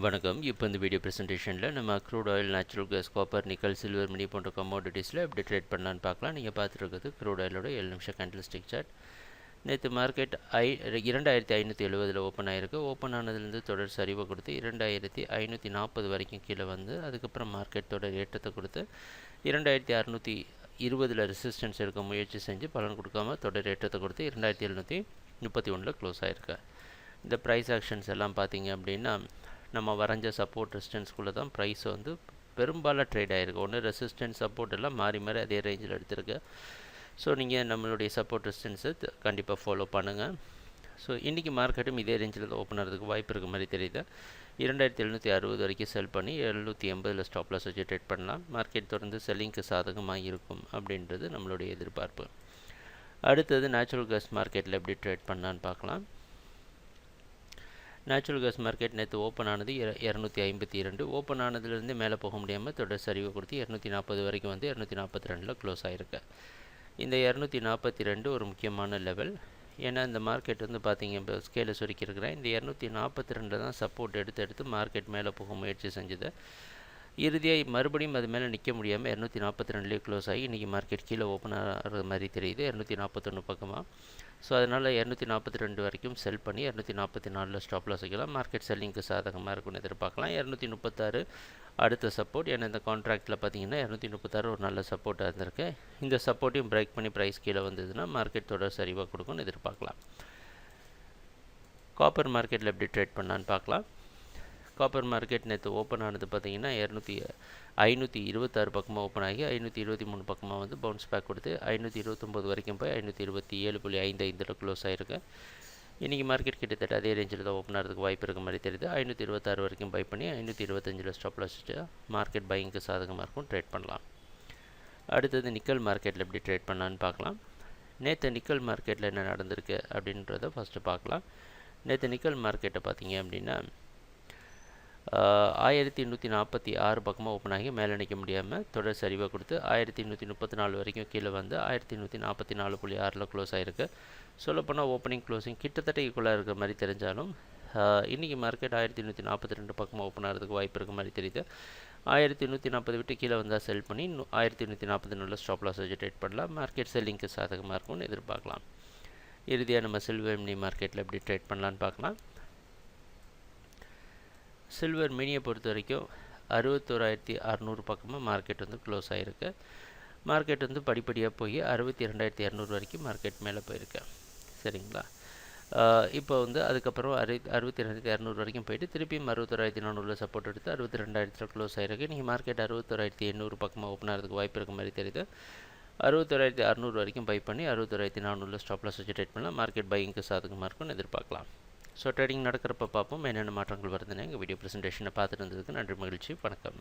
வணக்கம். இப்போ இந்த வீடியோ ப்ரெசன்டேஷனில் நம்ம crude oil, natural gas, copper, nickel, silver, mini போன்ற கமோடிட்டிஸில் எப்படி ட்ரேட் பண்ணலான்னு பார்க்கலாம். நீங்கள் பார்த்துருக்கிறது க்ரூட் ஆயிலோட 7 நிமிஷம் கேண்டில்ஸ்டிக் சார்ட். நேற்று மார்க்கெட் 2570 ஓப்பன் ஆகிருக்கு. ஓப்பன் ஆனதுலேருந்து தொடர் சரிவை கொடுத்து 2540 வரைக்கும் கீழே வந்து அதுக்கப்புறம் மார்க்கெட் தொடர் ஏற்றத்தை கொடுத்து 2620 ரெசிஸ்டன்ஸ் எடுக்க முயற்சி செஞ்சு பலன் கொடுக்காம தொடர் ஏற்றத்தை கொடுத்து 2731 க்ளோஸ் ஆகிருக்கு. இந்த ப்ரைஸ் ஆக்ஷன்ஸ் எல்லாம் பார்த்தீங்க அப்படின்னா நம்ம வரைஞ்ச சப்போர்ட் ரெசிஸ்டன்ஸ்குள்ளே தான் ப்ரைஸ் வந்து பெரும்பாலும் ட்ரேட் ஆகிருக்கு. ஒன்று ரெசிஸ்டன்ஸ் சப்போர்ட் எல்லாம் மாறி மாறி அதே ரேஞ்சில் எடுத்திருக்கு. ஸோ நீங்கள் நம்மளுடைய சப்போர்ட் ரெசிஸ்டன்ஸை கண்டிப்பாக ஃபாலோ பண்ணுங்கள். ஸோ இன்றைக்கி மார்க்கெட்டும் இதே ரேஞ்சில் தான் ஓப்பன் ஆகிறதுக்கு வாய்ப்பு இருக்க மாதிரி தெரியுது. 2760 வரைக்கும் செல் பண்ணி 780 ஸ்டாப் லாஸ் வச்சு ட்ரேட் பண்ணலாம். மார்க்கெட் தொடர்ந்து செல்லிங்க்கு சாதகமாக இருக்கும் அப்படின்றது நம்மளுடைய எதிர்பார்ப்பு. அடுத்தது நேச்சுரல் கேஸ் மார்க்கெட்டில் எப்படி ட்ரேட் பண்ணலான்னு பார்க்கலாம். நேச்சுரல் கேஸ் மார்க்கெட் நேற்று ஓப்பன் ஆனது 252. ஓப்பன் ஆனதுலேருந்து மேலே போக முடியாமல் தொடர் சரிவை கொடுத்து 240 வரைக்கும் வந்து 242 க்ளோஸ் ஆகிருக்கு. இந்த 242 ஒரு முக்கியமான லெவல். ஏன்னா இந்த மார்க்கெட் வந்து பார்த்திங்க இப்போ ஸ்கேலை சுருக்கியிருக்கிறேன். இந்த 242 தான் சப்போர்ட் எடுத்து மார்க்கெட் மேலே போக முயற்சி செஞ்சது. இறுதியாக மறுபடியும் அது மேலே நிற்க முடியாமல் 242 க்ளோஸ் ஆகி இன்றைக்கி மார்க்கெட் கீழே ஓப்பன் ஆகிற மாதிரி தெரியுது 241 பக்கமாக. ஸோ அதனால் 242 வரைக்கும் செல் பண்ணி 244 ஸ்டாப் லாஸ் வைக்கலாம். மார்க்கெட் செல்லிங்க்கு சாதகமாக இருக்கும்னு எதிர்பார்க்கலாம். 236 அடுத்த சப்போர்ட். ஏன்னா இந்த கான்ட்ராக்டில் பார்த்தீங்கன்னா 236 ஒரு நல்ல சப்போர்ட்டாக இருந்திருக்கு. இந்த சப்போர்ட்டையும் பிரேக் பண்ணி ப்ரைஸ் கீழே வந்ததுன்னா மார்க்கெட் தொடர் சரிவாக கொடுக்கும்னு எதிர்பார்க்கலாம். காப்பர் மார்க்கெட்டில் எப்படி ட்ரேட் பண்ணான்னு பார்க்கலாம். காப்பர் மார்க்கெட் நேற்று ஓப்பன் ஆனது பார்த்தீங்கன்னா 526 பக்கமாக ஓப்பன் ஆகி 523 பக்கமாக வந்து பவுன்ஸ் பேக் கொடுத்து 529 வரைக்கும் போய் 527.55 க்ளோஸ் ஆகிருக்கு. இன்றைக்கி மார்க்கெட் கிட்டத்தட்ட அதே ரேஞ்சில் தான் ஓப்பன் ஆகிறதுக்கு வாய்ப்பு இருக்க மாதிரி தெரியுது. 526 வரைக்கும் பை பண்ணி 525 ஸ்டாப் லாஸ் வச்சு மார்க்கெட் பையிங்க்கு சாதகமாக இருக்கும், ட்ரேட் பண்ணலாம். அடுத்தது நிக்கல் மார்க்கெட்டில் எப்படி ட்ரேட் பண்ணலான்னு பார்க்கலாம். நேற்று நிக்கல் மார்க்கெட்டில் என்ன நடந்திருக்கு அப்படின்றத ஃபஸ்ட்டு பார்க்கலாம். நேற்று நிக்கல் மார்க்கெட்டை பார்த்தீங்க அப்படின்னா 1146 பக்கமாக ஓப்பன் ஆகி மேலே நிற்க முடியாமல் தொடர் சரிவாக கொடுத்து 1134 வரைக்கும் கீழே வந்து 1144.6 க்ளோஸ் ஆகிருக்கு. சொல்லப்போனால் ஓப்பனிங் க்ளோசிங் கிட்டத்தட்ட ஈக்குவலாக இருக்கிற மாதிரி தெரிஞ்சாலும் இன்றைக்கி மார்க்கெட் 1142 பக்கமாக ஓப்பன் ஆகிறதுக்கு வாய்ப்பு இருக்க மாதிரி தெரியுது. 1140 விட்டு கீழே வந்தால் செல் பண்ணி 1144 ஸ்டாப் லாஸ் வச்சு ட்ரேட் பண்ணலாம். மார்க்கெட் செல்லிங்க்கு சாதகமாக இருக்கும்னு எதிர்பார்க்கலாம். இறுதியாக நம்ம சில்வர் மினி மார்க்கெட்டில் எப்படி ட்ரேட் பண்ணலான்னு பார்க்கலாம். சில்வர் மினியை பொறுத்த வரைக்கும் 61,600 பக்கமாக மார்க்கெட் வந்து க்ளோஸ் ஆகிருக்கு. மார்க்கெட் வந்து படிப்படியாக போய் 62,200 வரைக்கும் மார்க்கெட் மேலே போயிருக்கு. சரிங்களா? இப்போ வந்து அதுக்கப்புறம் 62,200 வரைக்கும் போயிட்டு திருப்பியும் 61,400 சப்போர்ட் எடுத்து 62,000 க்ளோஸ் ஆகிருக்கு. நீங்கள் மார்க்கெட் 61,800 பக்கமாக ஓப்பன் ஆகிறதுக்கு வாய்ப்பு இருக்க மாதிரி தெரியுது. 61,600 வரைக்கும் பை பண்ணி 61,400 ஸ்டாப் லாஸ் வச்சு ட்ரேட் பண்ணலாம். மார்க்கெட் பையிங்க்கு சாதகமாக இருக்கும்னு எதிர்பார்க்கலாம். ஸோ ட்ரேடிங் நடக்கிறப்ப பார்ப்போம் என்னென்ன மாற்றங்கள் வருதுன்னு. எங்கள் வீடியோ ப்ரெசன்டேஷனை பார்த்துட்டு இருந்ததுக்கு நன்றி, மகிழ்ச்சி, வணக்கம்.